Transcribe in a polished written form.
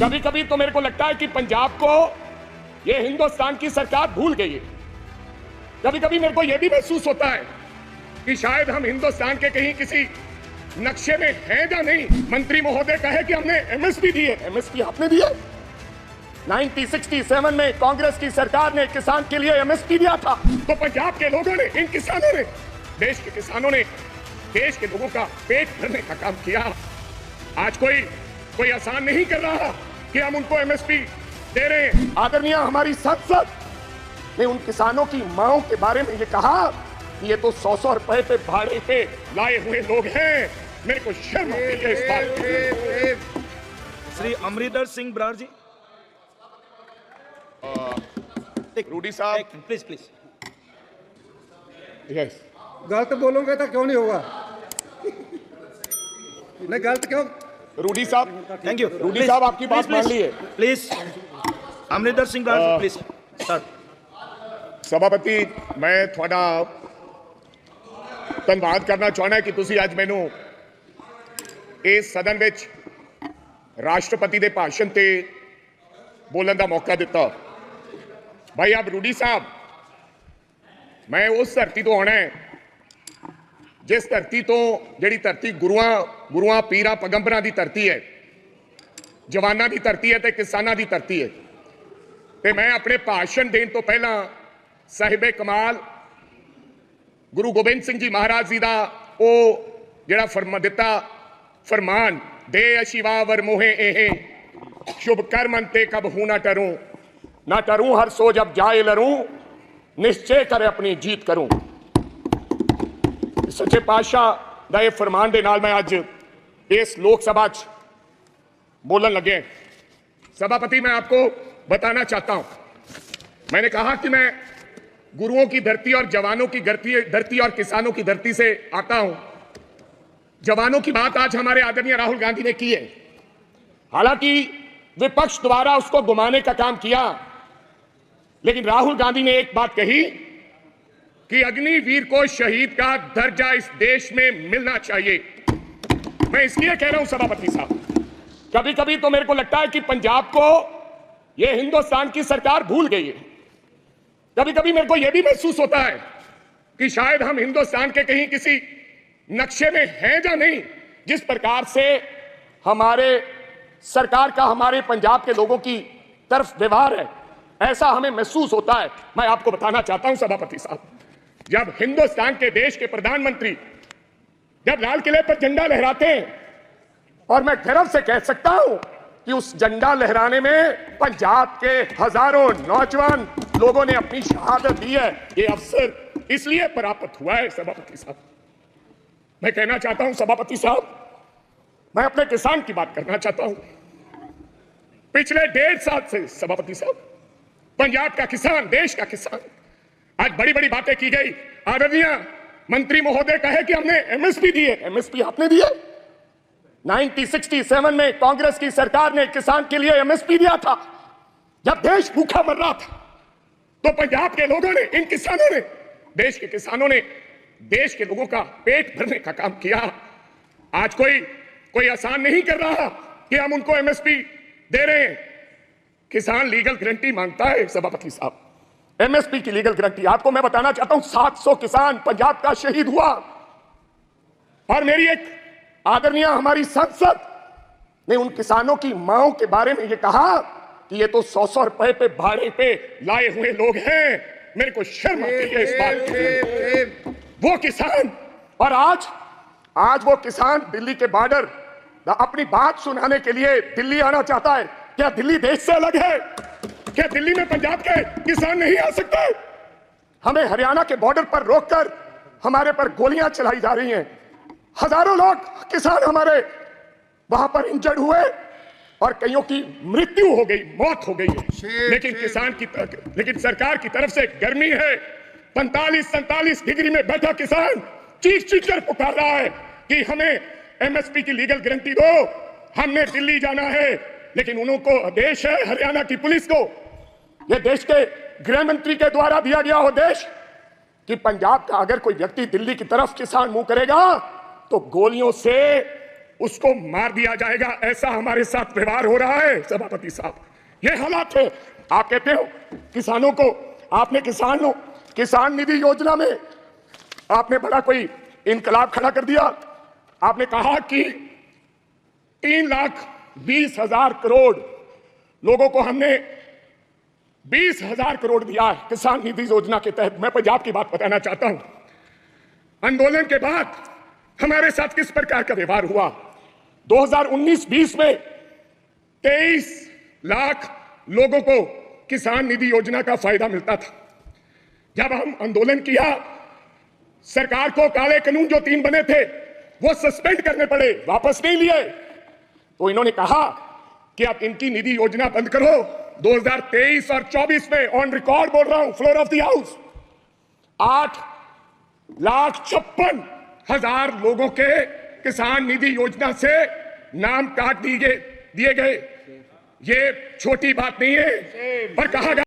कभी कभी तो मेरे को लगता है कि पंजाब को ये हिंदुस्तान की सरकार भूल गई है। कभी कभी मेरे को यह भी महसूस होता है कि शायद हम हिंदुस्तान के कहीं किसी नक्शे में हैं या नहीं। मंत्री महोदय कहे कि हमने एमएसपी दी है, एमएसपी आपने दी है। 1967 में कांग्रेस की सरकार ने किसान के लिए एमएसपी दिया था, तो पंजाब के लोगों ने, इन किसानों ने, देश के किसानों ने देश के लोगों का पेट भरने का काम किया। आज कोई आसान नहीं कर रहा कि हम उनको एमएसपी दे रहे हैं। आदरणीय हमारी संसद ने उन किसानों की मांगों के बारे में ये कहा कि ये तो 100-100 रुपए पे भाड़े पे लाए हुए लोग हैं। मेरे को शर्म आती है इस बात की। श्री अमरिंदर सिंह बराड़ जी। रूडी साहब प्लीज। यस, गलत बोलोगे तो क्यों नहीं होगा? नहीं गलत क्यों? रूडी साहब, थैंक यू। रूडी साहब आपकी बात मान ली है। Please Amarinder Singh Brar please sir. सभापति मैं थोड़ा धन्यवाद करना चाहना कि तुसी आज मैनू इस सदन विच राष्ट्रपति के भाषण ते बोलने का मौका दिता। भाई अब रूडी साहब, मैं उस धरती तो आना है जिस धरती तो जिहड़ी धरती गुरुआं पीरां पैगंबरां दी धरती है, जवानां दी धरती है ते किसानां दी धरती है। ते मैं अपने भाषण देने तो पहला साहिबे कमाल गुरु गोबिंद सिंह जी महाराज जी का वो जिहड़ा फरमान दे अशिवा वर मोहे एहे शुभ कर्म अंते कब हूं ना टरूं हर सो जब जाए लरूं निश्चय करे अपनी जीत करूं। सच्चे पातशाह का यह फरमान दे नाल मैं अज इस लोक सभा च बोलन लगे। सभापति मैं आपको बताना चाहता हूं, मैंने कहा कि मैं गुरुओं की धरती और जवानों की धरती और किसानों की धरती से आता हूं। जवानों की बात आज हमारे आदरणीय राहुल गांधी ने की है। हालांकि विपक्ष द्वारा उसको गुमाने का काम किया, लेकिन राहुल गांधी ने एक बात कही कि अग्निवीर को शहीद का दर्जा इस देश में मिलना चाहिए। मैं इसलिए कह रहा हूं सभापति साहब, कभी कभी तो मेरे को लगता है कि पंजाब को यह हिंदुस्तान की सरकार भूल गई है। कभी कभी मेरे को यह भी महसूस होता है कि शायद हम हिंदुस्तान के कहीं किसी नक्शे में हैं या नहीं। जिस प्रकार से हमारे सरकार का हमारे पंजाब के लोगों की तरफ व्यवहार है, ऐसा हमें महसूस होता है। मैं आपको बताना चाहता हूं सभापति साहब, जब हिंदुस्तान के देश के प्रधानमंत्री जब लाल किले पर झंडा लहराते हैं, और मैं गर्व से कह सकता हूं कि उस झंडा लहराने में पंजाब के हजारों नौजवान लोगों ने अपनी शहादत दी है। ये अवसर इसलिए प्राप्त हुआ है सभापति साहब। मैं कहना चाहता हूं सभापति साहब, मैं अपने किसान की बात करना चाहता हूं। पिछले 1.5 साल से सभापति साहब पंजाब का किसान, देश का किसान, आज बड़ी बड़ी बातें की गई। आदरणीय मंत्री महोदय कहे कि हमने एमएसपी दी है, एमएसपी आपने दी है। 1967 में कांग्रेस की सरकार ने किसान के लिए एमएसपी दिया था। जब देश भूखा मर रहा था, तो पंजाब के लोगों ने, इन किसानों ने, देश के किसानों ने देश के लोगों का पेट भरने का काम किया। आज कोई आसान नहीं कर रहा कि हम उनको एमएसपी दे रहे हैं। किसान लीगल गारंटी मांगता है सभापति साहब, एमएसपी की लीगल गारंटी। आपको मैं बताना चाहता हूं 700 किसान पंजाब का शहीद हुआ। और मेरी एक आदरणीय हमारी संसद ने उन किसानों की मांगों के बारे में ये कहा कि ये तो 100-100 रुपए पे भाड़े पे लाए हुए लोग हैं। मेरे को शर्म आती है इस बात की। वो किसान, और आज वो किसान दिल्ली के बॉर्डर अपनी बात सुनाने के लिए दिल्ली आना चाहता है। क्या दिल्ली देश से अलग है? क्या दिल्ली में पंजाब के किसान नहीं आ सकते? हमें हरियाणा के बॉर्डर पर रोककर हमारे पर गोलियां चलाई जा रही हैं। हजारों लोग किसान हमारे वहां पर इंजर्ड हुए और कईयों की मृत्यु हो गई, मौत हो गई है। लेकिन सरकार की तरफ से गर्मी है। 45-47 डिग्री में बैठा किसान चीख कर पुकार रहा है कि हमें एमएसपी की लीगल गारंटी दो, हमने दिल्ली जाना है। लेकिन उनको आदेश है हरियाणा की पुलिस को, यह देश के गृह मंत्री के द्वारा दिया गया आदेश कि पंजाब का अगर कोई व्यक्ति दिल्ली की तरफ किसान मुंह करेगा तो गोलियों से उसको मार दिया जाएगा, ऐसा हमारे साथ व्यवहार हो रहा है सभापति साहब। ये हालात है। आप कहते हो किसानों को, आपने किसान निधि योजना में आपने बड़ा कोई इनकलाब खड़ा कर दिया। आपने कहा कि 3,20,000 करोड़ लोगों को हमने 20,000 करोड़ दिया है किसान निधि योजना के तहत। मैं पंजाब की बात बताना चाहता हूं। आंदोलन के बाद हमारे साथ किस प्रकार का व्यवहार हुआ। 2019-20 में 23 लाख लोगों को किसान निधि योजना का फायदा मिलता था। जब हम आंदोलन किया, सरकार को काले कानून जो 3 बने थे वो सस्पेंड करने पड़े, वापस नहीं लिए। तो इन्होंने कहा कि आप इनकी निधि योजना बंद करो। 2023 और 24 में ऑन रिकॉर्ड बोल रहा हूं, फ्लोर ऑफ द हाउस, 8,56,000 लोगों के किसान निधि योजना से नाम काट दिए गए। ये छोटी बात नहीं है। और कहा